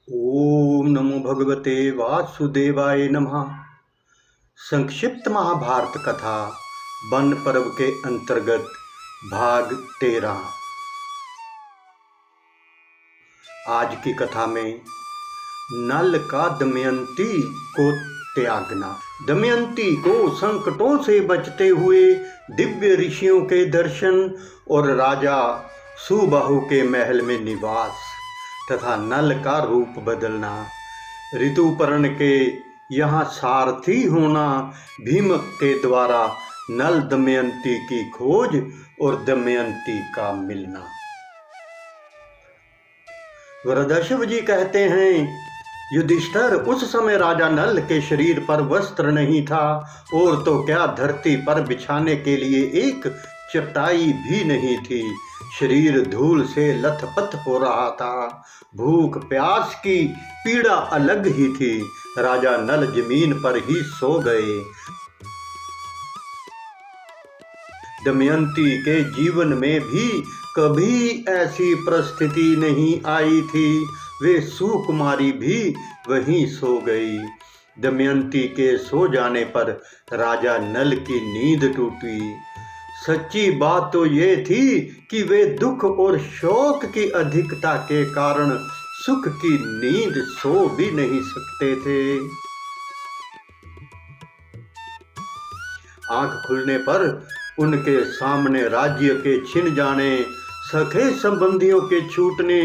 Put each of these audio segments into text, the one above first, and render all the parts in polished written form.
ओम नमो भगवते वासुदेवाय नमः। संक्षिप्त महाभारत कथा वन पर्व के अंतर्गत भाग 13। आज की कथा में नल का दमयंती को त्यागना। दमयंती को संकटों से बचते हुए दिव्य ऋषियों के दर्शन और राजा सुबाहु के महल में निवास तथा नल का रूप बदलना, ऋतुपर्ण के यहाँ सारथी होना, भीम के द्वारा नल दमयंती की खोज और दमयंती का मिलना। वरदशिव जी कहते हैं, युधिष्ठिर, उस समय राजा नल के शरीर पर वस्त्र नहीं था और तो क्या धरती पर बिछाने के लिए एक चटाई भी नहीं थी। शरीर धूल से लथपथ हो रहा था। भूख प्यास की पीड़ा अलग ही थी। राजा नल जमीन पर ही सो गए। दमयंती के जीवन में भी कभी ऐसी परिस्थिति नहीं आई थी। वे सुकुमारी भी वहीं सो गई। दमयंती के सो जाने पर राजा नल की नींद टूटी। सच्ची बात तो ये थी कि वे दुख और शोक की अधिकता के कारण सुख की नींद सो भी नहीं सकते थे। आंख खुलने पर उनके सामने राज्य के छिन जाने, सखे संबंधियों के छूटने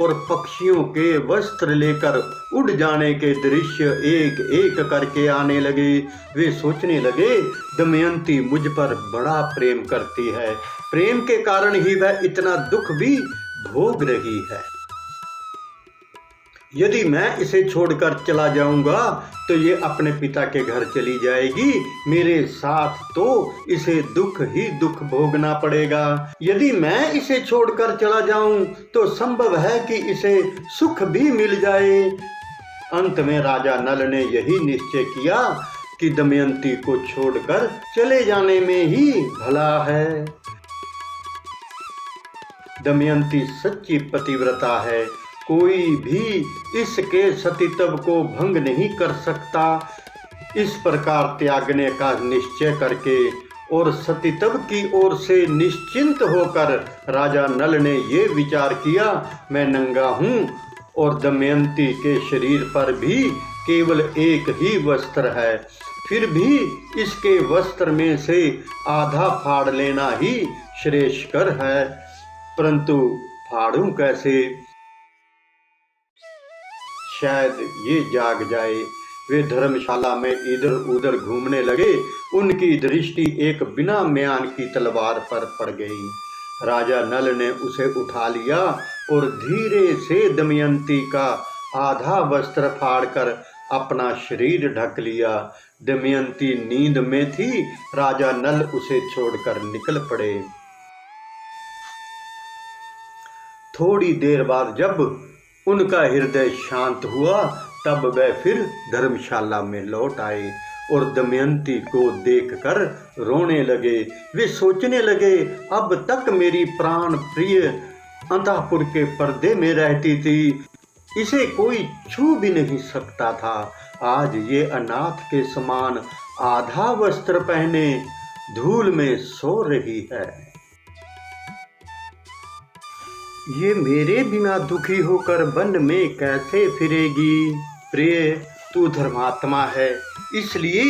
और पक्षियों के वस्त्र लेकर उड़ जाने के दृश्य एक एक करके आने लगे। वे सोचने लगे, दमयंती मुझ पर बड़ा प्रेम करती है, प्रेम के कारण ही वह इतना दुख भी भोग रही है। यदि मैं इसे छोड़कर चला जाऊंगा तो ये अपने पिता के घर चली जाएगी। मेरे साथ तो इसे दुख ही दुख भोगना पड़ेगा। यदि मैं इसे छोड़कर चला जाऊं तो संभव है कि इसे सुख भी मिल जाए। अंत में राजा नल ने यही निश्चय किया कि दमयंती को छोड़कर चले जाने में ही भला है। दमयंती सच्ची पतिव्रता है। कोई भी इसके सतीत्व को भंग नहीं कर सकता। इस प्रकार त्यागने का निश्चय करके और सतीत्व की ओर से निश्चिंत होकर राजा नल ने ये विचार किया, मैं नंगा हूँ और दमयंती के शरीर पर भी केवल एक ही वस्त्र है। फिर भी इसके वस्त्र में से आधा फाड़ लेना ही श्रेयस्कर है, परंतु फाड़ूं कैसे? शायद ये जाग जाए। वे धर्मशाला में इधर उधर घूमने लगे। उनकी दृष्टि एक बिना म्यान की तलवार पर पड़ गई। राजा नल ने उसे उठा लिया और धीरे से दमयंती का आधा वस्त्र फाड़कर अपना शरीर ढक लिया। दमयंती नींद में थी। राजा नल उसे छोड़कर निकल पड़े। थोड़ी देर बाद जब उनका हृदय शांत हुआ तब वे फिर धर्मशाला में लौट आए और दमयंती को देखकर रोने लगे। वे सोचने लगे, अब तक मेरी प्राण प्रिय अंतःपुर के पर्दे में रहती थी, इसे कोई छू भी नहीं सकता था। आज ये अनाथ के समान आधा वस्त्र पहने धूल में सो रही है। ये मेरे बिना दुखी होकर वन में कैसे फिरेगी? प्रिय, तू धर्मात्मा है, इसलिए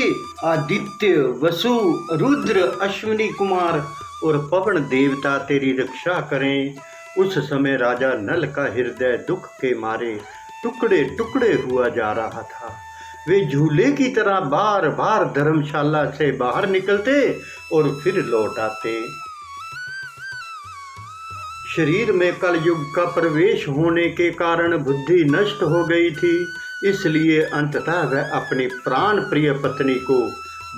आदित्य, वसु, रुद्र, अश्विनी कुमार और पवन देवता तेरी रक्षा करें। उस समय राजा नल का हृदय दुख के मारे टुकड़े टुकड़े हुआ जा रहा था। वे झूले की तरह बार बार धर्मशाला से बाहर निकलते और फिर लौट आते। शरीर में कलयुग का प्रवेश होने के कारण बुद्धि नष्ट हो गई थी, इसलिए अंततः वह अपनी प्राण प्रिय पत्नी को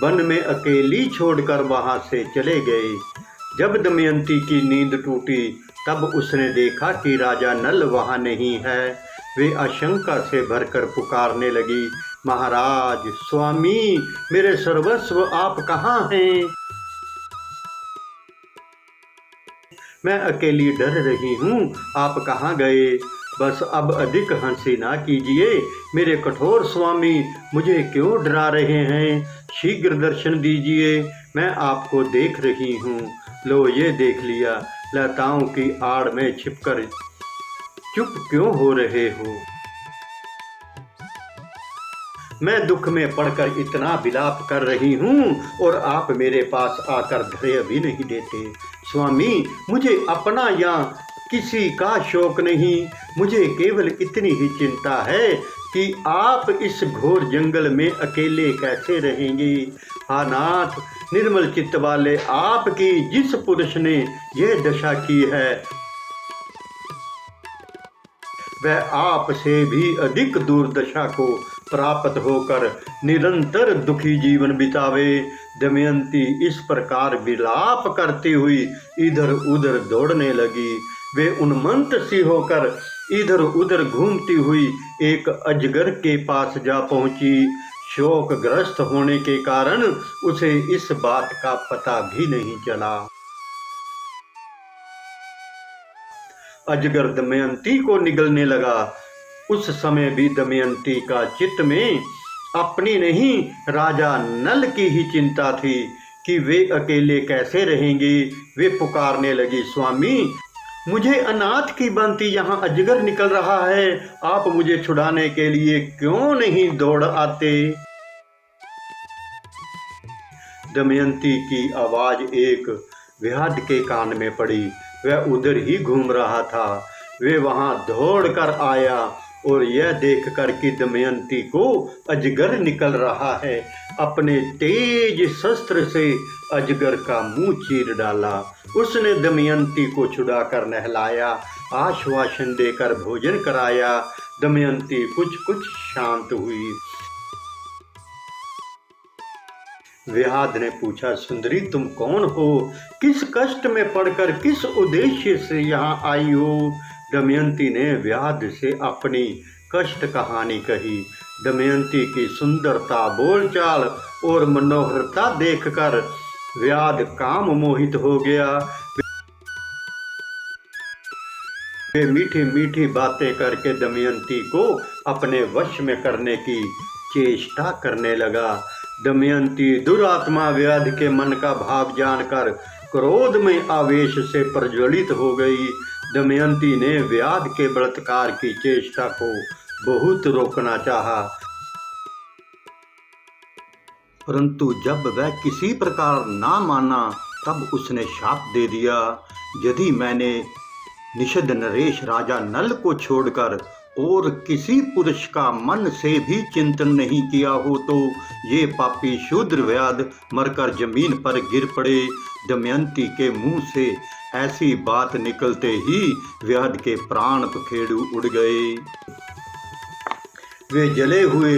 वन में अकेली छोड़कर वहां से चले गए। जब दमयंती की नींद टूटी तब उसने देखा कि राजा नल वहां नहीं है। वे आशंका से भरकर पुकारने लगी, महाराज, स्वामी, मेरे सर्वस्व, आप कहाँ हैं? मैं अकेली डर रही हूँ, आप कहाँ गए? बस अब अधिक हंसी ना कीजिए मेरे कठोर स्वामी, मुझे क्यों डरा रहे हैं? शीघ्र दर्शन दीजिए, मैं आपको देख रही हूँ। लो ये देख लिया, लताओं की आड़ में छिपकर चुप क्यों हो रहे हो? मैं दुख में पड़कर इतना विलाप कर रही हूँ और आप मेरे पास आकर धैर्य भी नहीं देते। स्वामी, मुझे अपना या किसी का शोक नहीं, मुझे केवल इतनी ही चिंता है कि आप इस घोर जंगल में अकेले कैसे रहेंगे। हाँ नाथ, निर्मल चित्त वाले आपकी जिस पुरुष ने यह दशा की है वह आपसे भी अधिक दुर्दशा को प्राप्त होकर निरंतर दुखी जीवन बितावे। दमयंती इस प्रकार विलाप करती हुई इधर उधर दौड़ने लगी। वे उन्मत्त सी होकर इधर उधर घूमती हुई एक अजगर के पास जा पहुंची। शोकग्रस्त होने के कारण उसे इस बात का पता भी नहीं चला। अजगर दमयंती को निगलने लगा। उस समय भी दमयंती का चित्त में अपनी नहीं राजा नल की ही चिंता थी कि वे अकेले कैसे रहेंगे। वे पुकारने लगी, स्वामी, मुझे अनाथ की भांति यहाँ अजगर निकल रहा है, आप मुझे छुड़ाने के लिए क्यों नहीं दौड़ आते? दमयंती की आवाज एक व्याध के कान में पड़ी। वह उधर ही घूम रहा था। वे वहां दौड़ कर आया और यह देखकर कि दमयंती को अजगर निकल रहा है, अपने तेज शस्त्र से अजगर का मुंह चीर डाला। उसने दमयंती को छुड़ाकर नहलाया, आश्वासन देकर भोजन कराया। दमयंती कुछ कुछ शांत हुई। व्याध ने पूछा, सुंदरी, तुम कौन हो? किस कष्ट में पड़कर किस उद्देश्य से यहाँ आई हो? दमयंती ने व्याध से अपनी कष्ट कहानी कही। दमयंती की सुंदरता, बोलचाल और मनोहरता देखकर व्याध काम मोहित हो गया। वे मीठी मीठी बातें करके दमयंती को अपने वश में करने की चेष्टा करने लगा। दमयंती दुरात्मा व्याध के मन का भाव जानकर क्रोध में आवेश से प्रज्वलित हो गई। दमयंती ने व्याध के बलात्कार की चेष्टा को बहुत रोकना चाहा, परंतु जब वह किसी प्रकार ना माना तब उसने शाप दे दिया, यदि मैंने निषद नरेश राजा नल को छोड़कर और किसी पुरुष का मन से भी चिंतन नहीं किया हो तो ये पापी शूद्र व्याध मरकर जमीन पर गिर पड़े। दमयंती के मुंह से ऐसी बात निकलते ही व्याध के प्राण पखेरु उड़ गए। वे जले हुए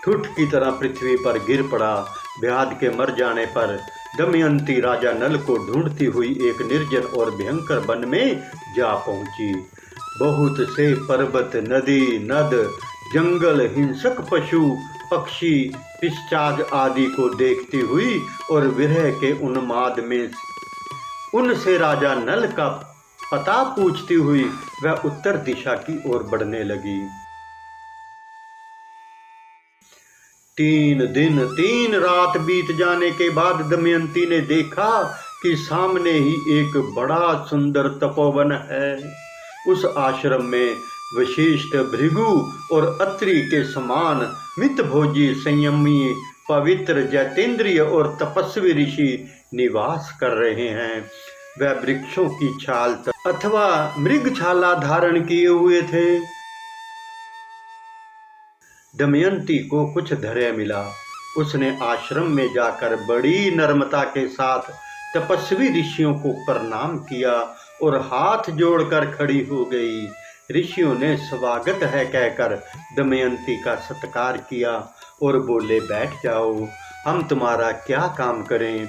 ठुठ की तरह पृथ्वी पर गिर पड़ा। व्याध के मर जाने पर दमयंती राजा नल को ढूंढती हुई एक निर्जन और भयंकर वन में जा पहुंची। बहुत से पर्वत, नदी, नद, जंगल, हिंसक पशु, पक्षी, पिशाच आदि को देखती हुई और विरह के उन्माद में उनसे राजा नल का पता पूछती हुई वह उत्तर दिशा की ओर बढ़ने लगी। 3 दिन 3 रात बीत जाने के बाद दमयंती ने देखा कि सामने ही एक बड़ा सुंदर तपोवन है। उस आश्रम में वशिष्ठ, भृगु और अत्रि के समान मितभोजी, संयमी, पवित्र, जैतेंद्रिय और तपस्वी ऋषि निवास कर रहे हैं। वह वृक्षों की छाल अथवा मृगछाला धारण किए हुए थे। दमयंती को कुछ धैर्य मिला। उसने आश्रम में जाकर बड़ी नम्रता के साथ तपस्वी ऋषियों को प्रणाम किया और हाथ जोड़कर खड़ी हो गई। ऋषियों ने स्वागत है कहकर दमयंती का सत्कार किया और बोले, बैठ जाओ, हम तुम्हारा क्या काम करें?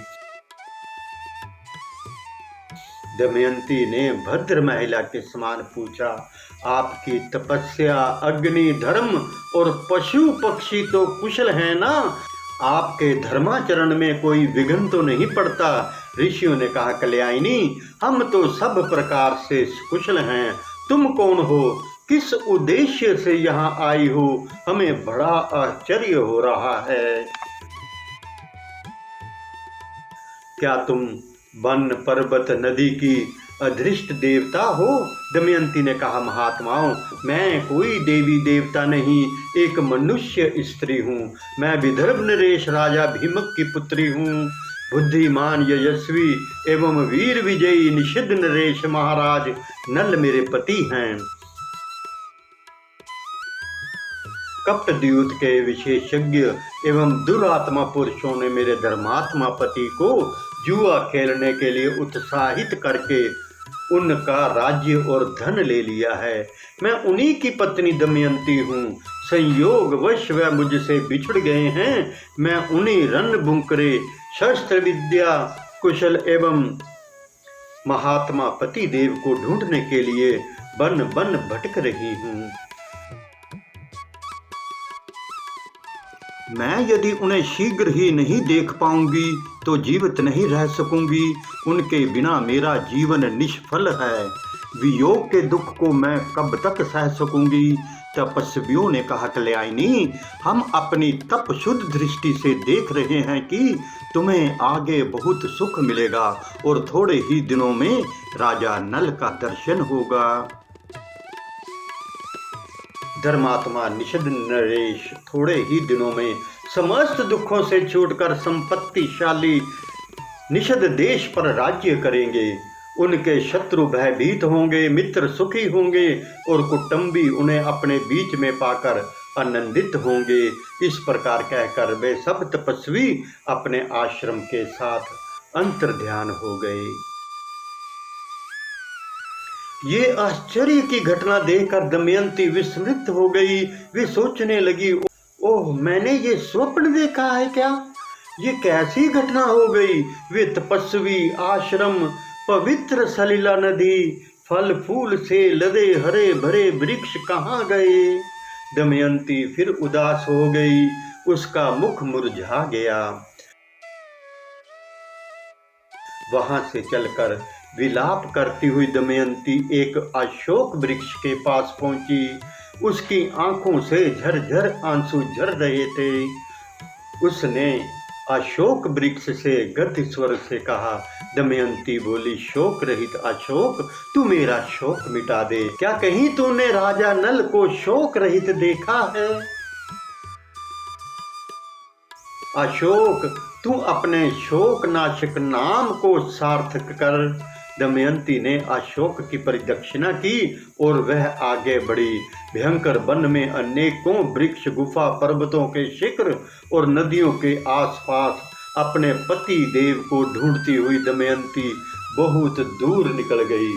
दमयंती ने भद्र महिला के समान पूछा, आपकी तपस्या, अग्नि, धर्म और पशु पक्षी तो कुशल है ना? आपके धर्माचरण में कोई विघ्न तो नहीं पड़ता? ऋषियों ने कहा, कल्याणी, हम तो सब प्रकार से कुशल हैं। तुम कौन हो? किस उद्देश्य से यहाँ आई हो, हमें बड़ा आश्चर्य हो रहा है। क्या तुम वन पर्वत नदी की अदृष्ट देवता हो? दमयंती ने कहा, महात्माओं, मैं कोई देवी देवता नहीं, एक मनुष्य स्त्री हूँ। मैं विदर्भ नरेश राजा भीमक की पुत्री हूँ। बुद्धिमान, यशस्वी एवं वीर विजयी निषिद्ध नरेश महाराज नल मेरे पति हैं। कपटद्यूत के विशेषज्ञ एवं दुरात्मा पुरुषों ने मेरे धर्मात्मा पति को जुआ खेलने के लिए उत्साहित करके उनका राज्य और धन ले लिया है। मैं उन्हीं की पत्नी दमयंती हूँ। संयोगवश वह मुझसे बिछड़ गए हैं। मैं उन्हीं रणबुंकरे शस्त्र विद्या कुशल एवं महात्मा पति देव को ढूंढने के लिए वन वन भटक रही हूँ। मैं यदि उन्हें शीघ्र ही नहीं देख पाऊंगी तो जीवित नहीं रह सकूंगी। उनके बिना मेरा जीवन निष्फल है। वियोग के दुख को मैं कब तक सह सकूंगी? तपस्वियों ने कहा, कल्याणी, हम अपनी तप शुद्ध दृष्टि से देख रहे हैं कि तुम्हें आगे बहुत सुख मिलेगा और थोड़े ही दिनों में राजा नल का दर्शन होगा। धर्मात्मा निषिद्ध नरेश थोड़े ही दिनों में समस्त दुखों से छूटकर संपत्तिशाली निषिद्ध देश पर राज्य करेंगे। उनके शत्रु भयभीत होंगे, मित्र सुखी होंगे और कुटुंबी उन्हें अपने बीच में पाकर आनंदित होंगे। इस प्रकार कहकर वे सब तपस्वी अपने आश्रम के साथ अंतर्ध्यान हो गए। ये आश्चर्य की घटना देखकर दमयंती विस्मृत हो गई। वे सोचने लगी, ओह, मैंने ये स्वप्न देखा है क्या? ये कैसी घटना हो गई? वे तपस्वी आश्रम, पवित्र सलिला नदी, फल फूल से लदे हरे भरे वृक्ष कहाँ गए? दमयंती फिर उदास हो गई। उसका मुख मुरझा गया। वहां से चलकर विलाप करती हुई दमयंती एक अशोक वृक्ष के पास पहुंची। उसकी आंखों से झरझर आंसू झर रहे थे। उसने अशोक वृक्ष से गद्य स्वर से कहा। दमयंती बोली, शोक रहित अशोक, तू मेरा शोक मिटा दे। क्या कहीं तूने राजा नल को शोक रहित देखा है? अशोक, तू अपने शोक नाशक नाम को सार्थक कर। दमयंती ने अशोक की परिदक्षिणा की और वह आगे बढ़ी। भयंकर वन में अनेकों वृक्ष, गुफा, पर्वतों के शिखर और नदियों के आसपास अपने पति देव को ढूंढती हुई दमयंती बहुत दूर निकल गई।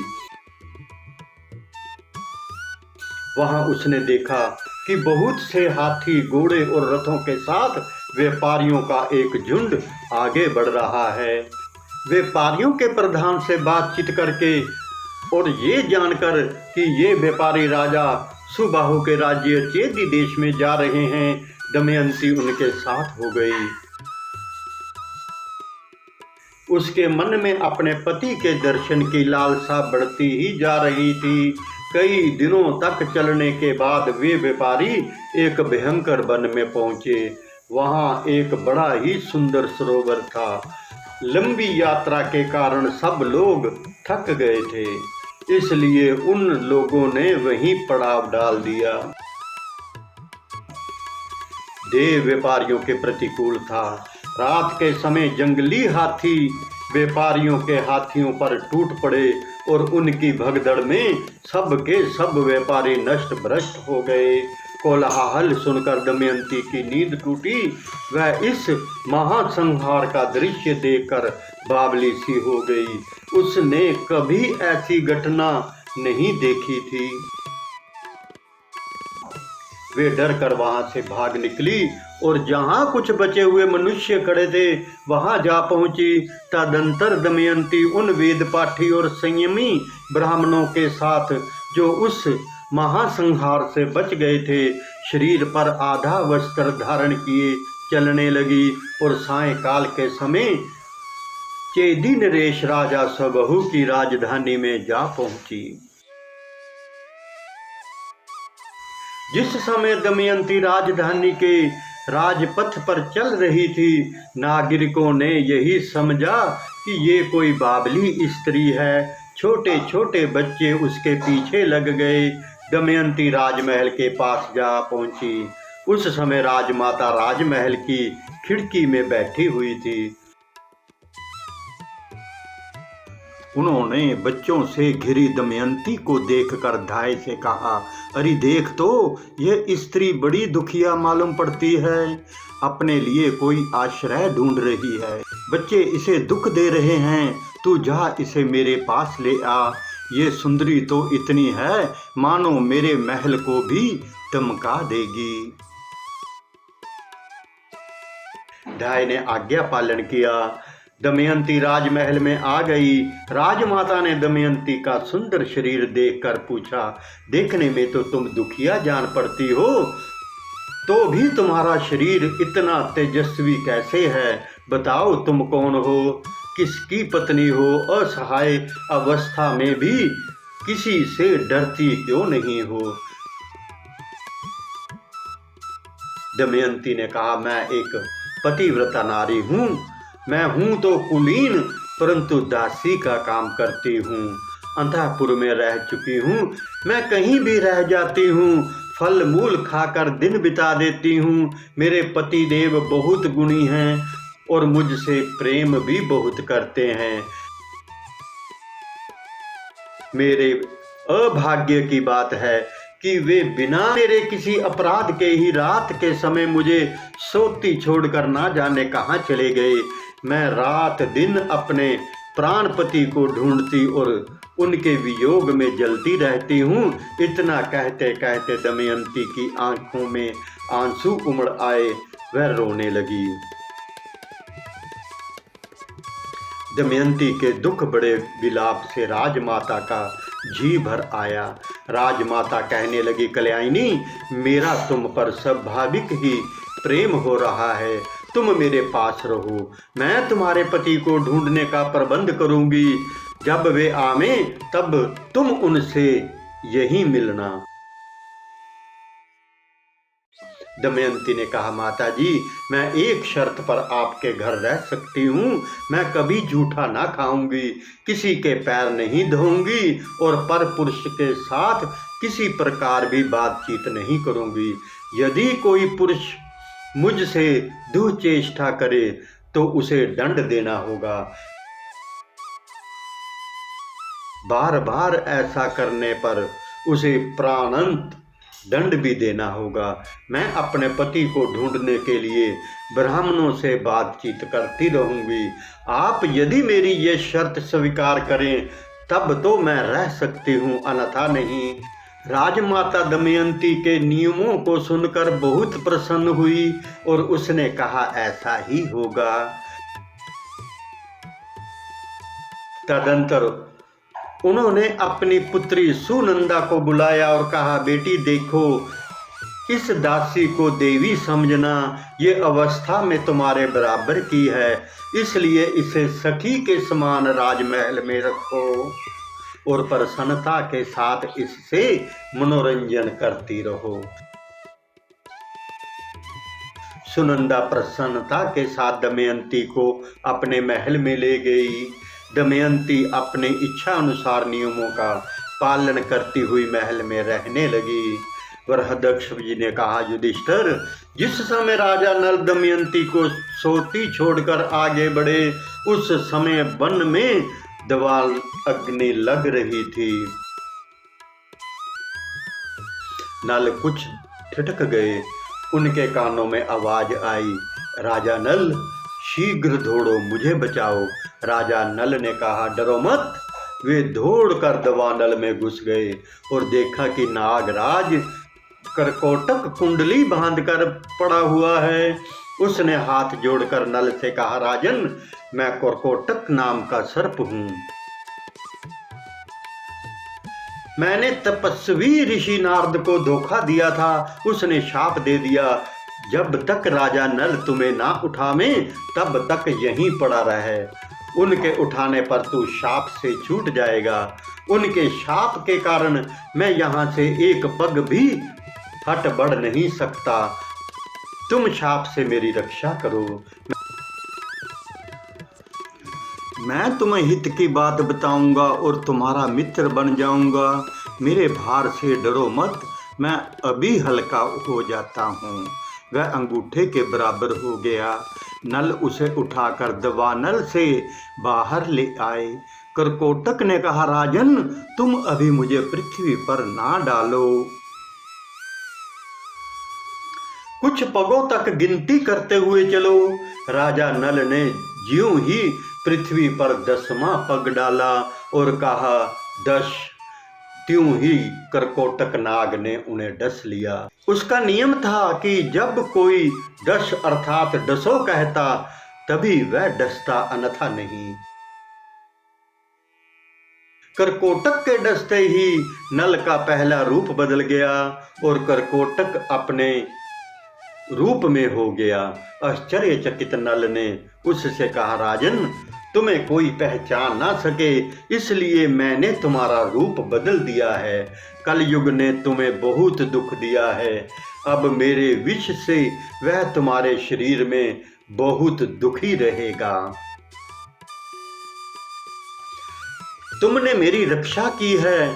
वहां उसने देखा कि बहुत से हाथी, घोड़े और रथों के साथ व्यापारियों का एक झुंड आगे बढ़ रहा है। व्यापारियों के प्रधान से बातचीत करके और ये जानकर कि ये व्यापारी राजा सुबाहु के राज्य चेदी देश में जा रहे हैं, दमयंती उनके साथ हो गई। उसके मन में अपने पति के दर्शन की लालसा बढ़ती ही जा रही थी। कई दिनों तक चलने के बाद वे व्यापारी एक भयंकर वन में पहुंचे। वहां एक बड़ा ही सुंदर सरोवर था। लंबी यात्रा के कारण सब लोग थक गए थे, इसलिए उन लोगों ने वहीं पड़ाव डाल दिया। देव व्यापारियों के प्रतिकूल था। रात के समय जंगली हाथी व्यापारियों के हाथियों पर टूट पड़े और उनकी भगदड़ में सब के सब व्यापारी नष्ट भ्रष्ट हो गए। कोलाहल सुनकर दमयंती की नींद टूटी। वह इस महासंहार का दृश्य देखकर बावली सी हो गई। उसने कभी ऐसी घटना नहीं देखी थी। वे डर कर वहां से भाग निकली और जहां कुछ बचे हुए मनुष्य खड़े थे वहां जा पहुंची। तदंतर दमयंती उन वेदपाठी और संयमी ब्राह्मणों के साथ जो उस महासंहार से बच गए थे, शरीर पर आधा वस्त्र धारण किए चलने लगी और सायंकाल के समय चेदी नरेश राजा सबहु की राजधानी में जा पहुंची। जिस समय दमयंती राजधानी के राजपथ पर चल रही थी, नागरिकों ने यही समझा कि ये कोई बावली स्त्री है। छोटे छोटे बच्चे उसके पीछे लग गए। दमयंती राजमहल के पास जा पहुंची। उस समय राजमाता राजमहल की खिड़की में बैठी हुई थी। उन्होंने बच्चों से घिरी दमयंती को देखकर धाय से कहा, अरे देख तो, यह स्त्री बड़ी दुखिया मालूम पड़ती है, अपने लिए कोई आश्रय ढूंढ रही है। बच्चे इसे दुख दे रहे हैं, तू जा इसे मेरे पास ले आ। ये सुंदरी तो इतनी है मानो मेरे महल को भी दमका देगी। धाय ने आज्ञा पालन किया। दमयंती राजमहल में आ गई। राजमाता ने दमयंती का सुंदर शरीर देखकर पूछा, देखने में तो तुम दुखिया जान पड़ती हो, तो भी तुम्हारा शरीर इतना तेजस्वी कैसे है? बताओ तुम कौन हो, किसकी पत्नी हो? असहाय अवस्था में भी किसी से डरती क्यों नहीं हो? दमयंती ने कहा, मैं एक पतिव्रता नारी हूँ। मैं हूँ तो कुलीन, परंतु दासी का काम करती हूँ। अंतःपुर में रह चुकी हूँ। मैं कहीं भी रह जाती हूँ, फल मूल खाकर दिन बिता देती हूँ। मेरे पति देव बहुत गुणी हैं और मुझसे प्रेम भी बहुत करते हैं। मेरे अभाग्य की बात है कि वे बिना मेरे किसी अपराध के ही रात के समय मुझे सोती छोड़कर ना जाने कहाँ चले गए। मैं रात दिन अपने प्राणपति को ढूंढती और उनके वियोग में जलती रहती हूँ। इतना कहते कहते दमयंती की आंखों में आंसू उमड़ आए। वह रोने लगी। दमयंती के दुख बड़े विलाप से राजमाता का जी भर आया। राजमाता कहने लगी, कल्याणी, मेरा तुम पर स्वाभाविक ही प्रेम हो रहा है। तुम मेरे पास रहो, मैं तुम्हारे पति को ढूंढने का प्रबंध करूंगी। जब वे आवें तब तुम उनसे यहीं मिलना। दमयंती ने कहा, माता जी, मैं एक शर्त पर आपके घर रह सकती हूँ। मैं कभी झूठा ना खाऊंगी, किसी के पैर नहीं धोऊंगी और पर पुरुष के साथ किसी प्रकार भी बातचीत नहीं करूंगी। यदि कोई पुरुष मुझसे दुश्चेष्टा करे तो उसे दंड देना होगा। बार बार ऐसा करने पर उसे प्राणांत दंड भी देना होगा। मैं अपने पति को ढूंढने के लिए ब्राह्मणों से बातचीत करती रहूंगी। आप यदि मेरी ये शर्त स्वीकार करें तब तो मैं रह सकती हूँ, अन्यथा नहीं। राजमाता दमयंती के नियमों को सुनकर बहुत प्रसन्न हुई और उसने कहा, ऐसा ही होगा। तदंतर उन्होंने अपनी पुत्री सुनंदा को बुलाया और कहा, बेटी देखो, इस दासी को देवी समझना। ये अवस्था में तुम्हारे बराबर की है, इसलिए इसे सखी के समान राजमहल में रखो और प्रसन्नता के साथ इससे मनोरंजन करती रहो। सुनंदा प्रसन्नता के साथ दमयंती को अपने महल में ले गई। दमयंती अपने इच्छा अनुसार नियमों का पालन करती हुई महल में रहने लगी। बृहदक्ष जी ने कहा, युधिष्ठिर, जिस समय राजा नल दमयंती को सोती छोड़कर आगे बढ़े, उस समय वन में दवाल अग्नि लग रही थी। नल कुछ ठिठक गए। उनके कानों में आवाज आई, राजा नल, शीघ्र दौड़ो, मुझे बचाओ। राजा नल ने कहा, डरो मत। वे दौड़कर दवानल में घुस गए और देखा कि नागराज करकोटक कुंडली बांधकर पड़ा हुआ है। उसने हाथ जोड़कर नल से कहा, राजन, मैं करकोटक नाम का सर्प हूँ। मैंने तपस्वी ऋषि नारद को धोखा दिया था। उसने शाप दे दिया, जब तक राजा नल तुम्हें ना उठावे तब तक यहीं पड़ा रहे। उनके उठाने पर तू शाप से छूट जाएगा। उनके शाप के कारण मैं यहाँ से एक पग भी हट बढ़ नहीं सकता। तुम शाप से मेरी रक्षा करो। मैं तुम्हें हित की बात बताऊंगा और तुम्हारा मित्र बन जाऊंगा। मेरे भार से डरो मत, मैं अभी हल्का हो जाता हूँ। वह अंगूठे के बराबर हो गया। नल उसे उठाकर दवानल से बाहर ले आए। करकोटक ने कहा, राजन, तुम अभी मुझे पृथ्वी पर ना डालो। कुछ पगों तक गिनती करते हुए चलो। राजा नल ने ज्यों ही पृथ्वी पर 10वां पग डाला और कहा, 10। त्यों ही करकोटक नाग ने उन्हें डस लिया। उसका नियम था कि जब कोई 10 अर्थात डसो कहता तभी वह डसता, अन्यथा नहीं। करकोटक के डसते ही नल का पहला रूप बदल गया और करकोटक अपने रूप में हो गया। आश्चर्यचकित नल ने उससे कहा, राजन, तुम्हें कोई पहचान ना सके इसलिए मैंने तुम्हारा रूप बदल दिया है। कलयुग ने तुम्हें बहुत दुख दिया है। अब मेरे विष से वह तुम्हारे शरीर में बहुत दुखी रहेगा। तुमने मेरी रक्षा की है,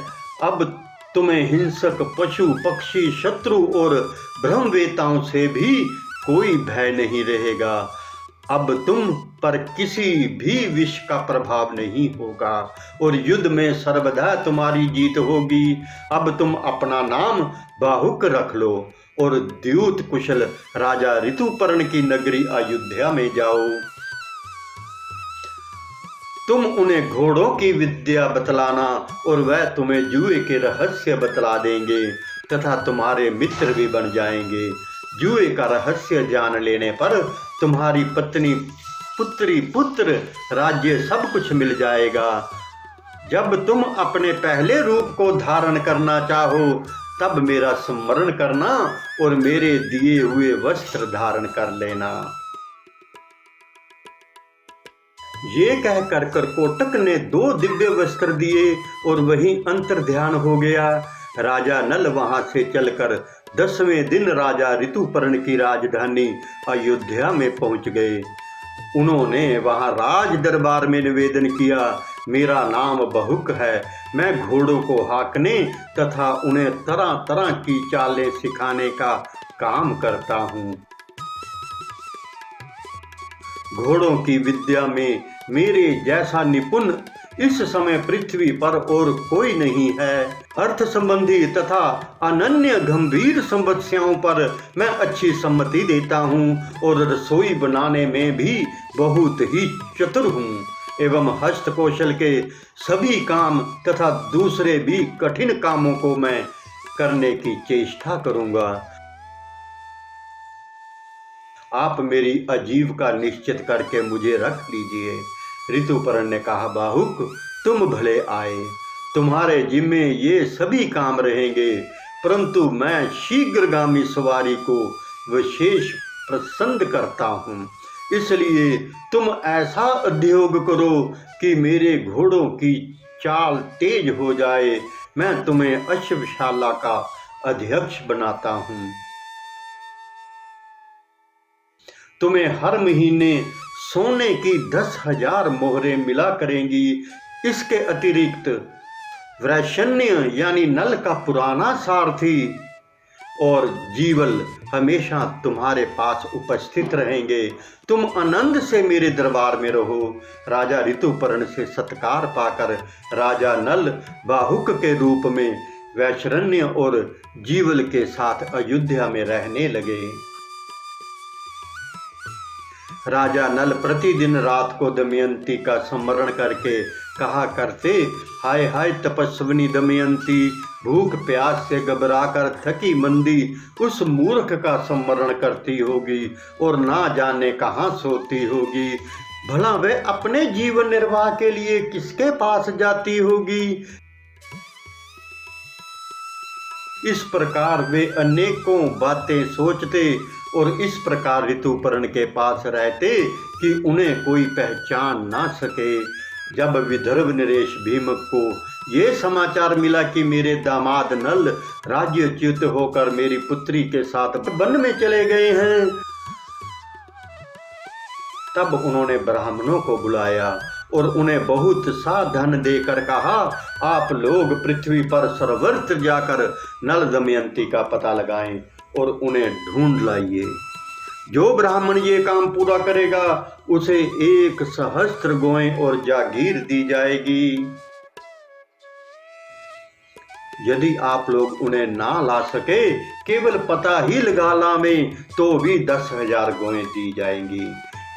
अब तुम्हें हिंसक पशु पक्षी शत्रु और ब्रह्मवेताओं से भी कोई भय नहीं रहेगा। अब तुम पर किसी भी विष का प्रभाव नहीं होगा और युद्ध में सर्वदा तुम्हारी जीत होगी। अब तुम अपना नाम बाहुक रख लो और द्यूत कुशल राजा ऋतुपर्ण की नगरी अयोध्या में जाओ। तुम उन्हें घोड़ों की विद्या बतलाना और वह तुम्हें जुए के रहस्य बतला देंगे तथा तुम्हारे मित्र भी बन जाएंगे। जुए का रहस्य जान लेने पर तुम्हारी पत्नी, पुत्री, पुत्र, राज्य सब कुछ मिल जाएगा। जब तुम अपने पहले रूप को धारण करना चाहो तब मेरा स्मरण करना और मेरे दिए हुए वस्त्र धारण कर लेना। ये कहकर करकोटक ने 2 दिव्य वस्त्र दिए और वहीं अंतर्ध्यान हो गया। राजा नल वहां से चलकर 10वें दिन राजा ऋतुपर्ण की राजधानी अयोध्या में पहुंच गए। उन्होंने वहां राज दरबार में निवेदन किया, मेरा नाम बहुक है। मैं घोड़ों को हाँकने तथा उन्हें तरह तरह की चालें सिखाने का काम करता हूँ। घोड़ों की विद्या में मेरे जैसा निपुण इस समय पृथ्वी पर और कोई नहीं है। अर्थ संबंधी तथा अनन्य गंभीर समस्याओं पर मैं अच्छी सम्मति देता हूँ और रसोई बनाने में भी बहुत ही चतुर हूँ एवं हस्त कौशल के सभी काम तथा दूसरे भी कठिन कामों को मैं करने की चेष्टा करूँगा। आप मेरी आजीविका निश्चित करके मुझे रख लीजिए। ऋतुपर्ण ने कहा, बाहुक, तुम भले आए, तुम्हारे जिम्मे ये सभी काम रहेंगे, परंतु मैं शीघ्रगामी सवारी को विशेष पसंद करता हूँ, इसलिए तुम ऐसा उद्योग करो कि मेरे घोड़ों की चाल तेज हो जाए। मैं तुम्हें अश्वशाला का अध्यक्ष बनाता हूँ। तुम्हें हर महीने सोने की 10,000 मोहरें मिला करेंगी। इसके अतिरिक्त वैशन्य यानी नल का पुराना सारथी और जीवल हमेशा तुम्हारे पास उपस्थित रहेंगे। तुम आनंद से मेरे दरबार में रहो। राजा ऋतुपर्ण से सत्कार पाकर राजा नल बाहुक के रूप में वैशरण्य और जीवल के साथ अयोध्या में रहने लगे। राजा नल प्रतिदिन रात को दमयंती का स्मरण करके कहा करते, हाय हाय तपस्विनी दमयंती, भूख प्यास से घबराकर थकी मंदी उस मूर्ख का स्मरण करती होगी और ना जाने कहाँ सोती होगी। भला वे अपने जीवन निर्वाह के लिए किसके पास जाती होगी। इस प्रकार वे अनेकों बातें सोचते और इस प्रकार ऋतुपर्ण के पास रहते कि उन्हें कोई पहचान ना सके। जब विदर्भ नरेश भीम को ये समाचार मिला कि मेरे दामाद नल राज्यच्युत होकर मेरी पुत्री के साथ वन में चले गए हैं। तब उन्होंने ब्राह्मणों को बुलाया और उन्हें बहुत सा धन देकर कहा, आप लोग पृथ्वी पर सर्वत्र जाकर नल दमयंती का पता लगाएं और उन्हें ढूंढ लाइए। जो ब्राह्मण ये काम पूरा करेगा उसे 1 सहस्त्र गौएं और जागीर दी जाएगी। यदि आप लोग उन्हें ना ला सके, केवल पता ही लगा लावें तो भी 10,000 गौएं दी जाएंगी।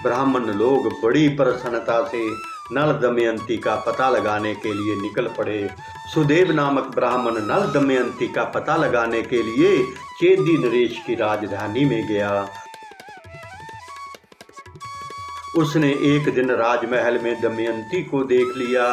ब्राह्मण लोग बड़ी प्रसन्नता से नल दमयंती का पता लगाने के लिए निकल पड़े। सुदेव नामक ब्राह्मण नल दमयंती का पता लगाने के लिए चेदी नरेश की राजधानी में गया। उसने एक दिन राजमहल में दमयंती को देख लिया।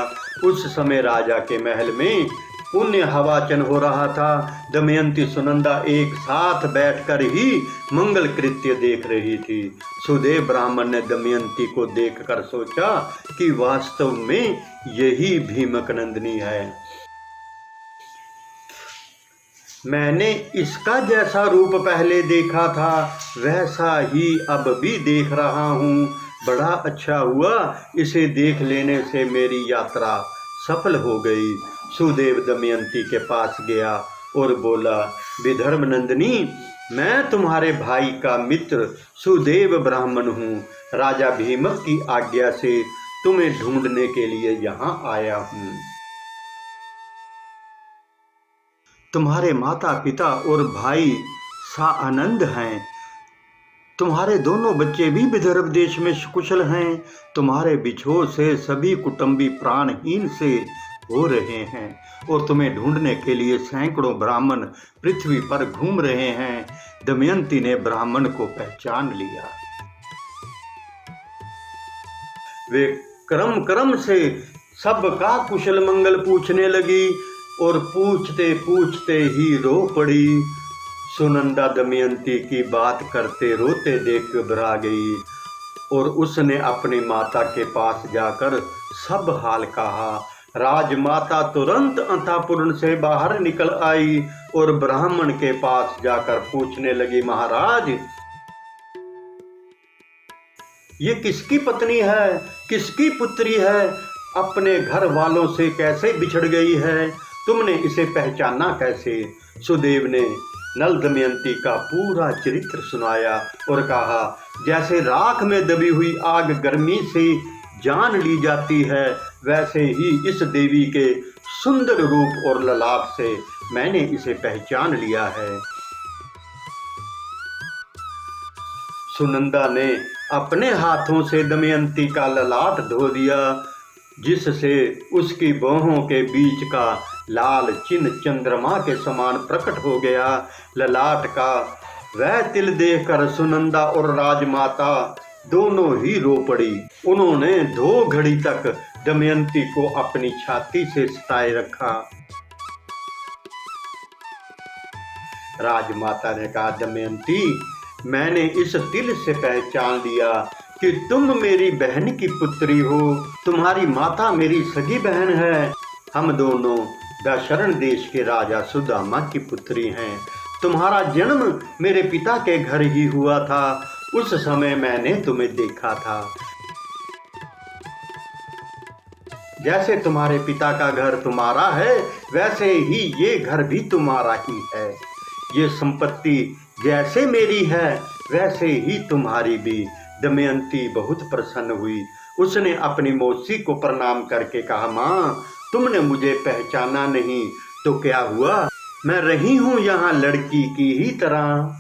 उस समय राजा के महल में पुण्य हवाचन हो रहा था। दमयंती सुनंदा एक साथ बैठकर ही मंगल कृत्य देख रही थी। सुदेव ब्राह्मण ने दमयंती को देखकर सोचा कि वास्तव में यही भीमक नंदिनी है। मैंने इसका जैसा रूप पहले देखा था वैसा ही अब भी देख रहा हूँ। बड़ा अच्छा हुआ, इसे देख लेने से मेरी यात्रा सफल हो गई। सुदेव दमयंती के पास गया और बोला, विदर्भ नंदिनी, मैं तुम्हारे भाई का मित्र सुदेव ब्राह्मण हूँ। राजा भीमक की आज्ञा से तुम्हें ढूंढने के लिए यहाँ आया हूँ। तुम्हारे माता पिता और भाई साआनंद हैं। तुम्हारे दोनों बच्चे भी विदर्भ देश में कुशल हैं। तुम्हारे बिछोह से सभी कुटुंबी प्राणहीन से हो रहे हैं और तुम्हें ढूंढने के लिए सैकड़ों ब्राह्मण पृथ्वी पर घूम रहे हैं। दमयंती ने ब्राह्मण को पहचान लिया। वे क्रम क्रम से सबका कुशल मंगल पूछने लगी और पूछते पूछते ही रो पड़ी। सुनंदा दमयंती की बात करते रोते देख घबरा गई और उसने अपनी माता के पास जाकर सब हाल कहा। राजमाता तुरंत अंतःपुर से बाहर निकल आई और ब्राह्मण के पास जाकर पूछने लगी, महाराज, ये किसकी पत्नी है, किसकी पुत्री है, अपने घर वालों से कैसे बिछड़ गई है, तुमने इसे पहचाना कैसे? सुदेव ने नल दमयंती का पूरा चरित्र सुनाया और कहा, जैसे राख में दबी हुई आग गर्मी से जान ली जाती है, वैसे ही इस देवी के सुंदर रूप और ललाट से मैंने इसे पहचान लिया है। सुनंदा ने अपने हाथों से दमयंती का ललाट धो दिया, जिससे उसकी बाहों के बीच का लाल चिन्ह चंद्रमा के समान प्रकट हो गया। ललाट का वह तिल देखकर सुनंदा और राजमाता दोनों ही रो पड़ी। उन्होंने 2 घड़ी तक दमयंती को अपनी छाती से सताए रखा। राजमाता ने कहा, दमयंती, मैंने इस तिल से पहचान लिया कि तुम मेरी बहन की पुत्री हो। तुम्हारी माता मेरी सगी बहन है। हम दोनों दशरण देश के राजा सुदामा की पुत्री हैं। तुम्हारा जन्म मेरे पिता के घर ही हुआ था। उस समय मैंने तुम्हें देखा था। जैसे तुम्हारे पिता का घर तुम्हारा है, वैसे ही ये घर भी तुम्हारा ही है। ये संपत्ति जैसे मेरी है, वैसे ही तुम्हारी भी। दमयंती बहुत प्रसन्न हुई। उसने अपनी मौसी को प्रणाम करके कहा, माँ, तुमने मुझे पहचाना नहीं तो क्या हुआ, मैं रही हूँ यहाँ लड़की की ही तरह।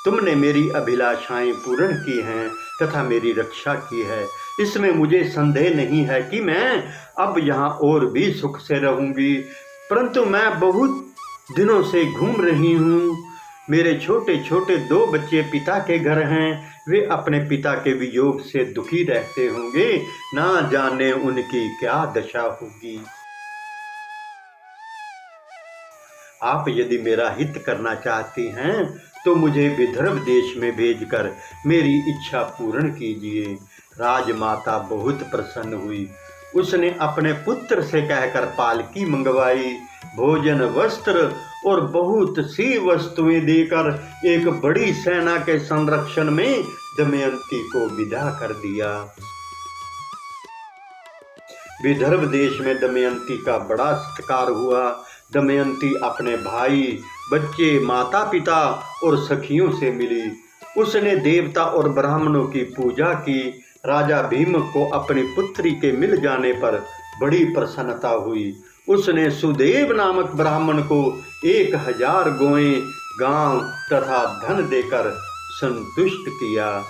तुमने मेरी अभिलाषाएं पूर्ण की हैं तथा मेरी रक्षा की है। इसमें मुझे संदेह नहीं है कि मैं अब यहाँ और भी सुख से रहूंगी, परंतु मैं बहुत दिनों से घूम रही हूँ। मेरे छोटे छोटे 2 बच्चे पिता के घर हैं। वे अपने पिता के वियोग से दुखी रहते होंगे, ना जाने उनकी क्या दशा होगी। आप यदि मेरा हित करना चाहती हैं तो मुझे विदर्भ देश में भेजकर मेरी इच्छा पूर्ण कीजिए। राजमाता बहुत प्रसन्न हुई उसने अपने पुत्र से कहकर पालकी मंगवाई। भोजन, वस्त्र और बहुत सी वस्तुएं देकर एक बड़ी सेना के संरक्षण में दमयंती को विदा कर दिया। विदर्भ देश में दमयंती का बड़ा सत्कार हुआ। दमयंती अपने भाई, बच्चे, माता पिता और सखियों से मिली। उसने देवता और ब्राह्मणों की पूजा की। राजा भीम को अपनी पुत्री के मिल जाने पर बड़ी प्रसन्नता हुई। उसने सुदेव नामक ब्राह्मण को 1000 गोएं, गांव तथा धन देकर संतुष्ट किया।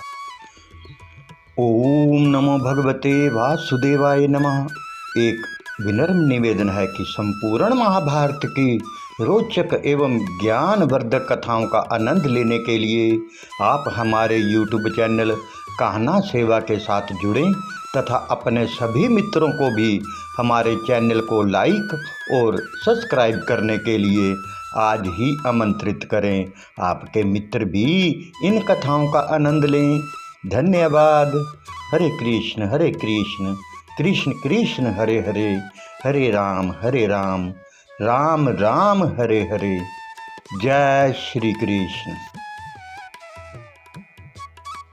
ओम नमो भगवते वासुदेवाय नमः। एक विनम्र निवेदन है कि संपूर्ण महाभारत की रोचक एवं ज्ञानवर्धक कथाओं का आनंद लेने के लिए आप हमारे YouTube चैनल कहना सेवा के साथ जुड़ें तथा अपने सभी मित्रों को भी हमारे चैनल को लाइक और सब्सक्राइब करने के लिए आज ही आमंत्रित करें। आपके मित्र भी इन कथाओं का आनंद लें। धन्यवाद। हरे कृष्ण कृष्ण कृष्ण हरे हरे, हरे राम राम राम हरे हरे। जय श्री कृष्ण।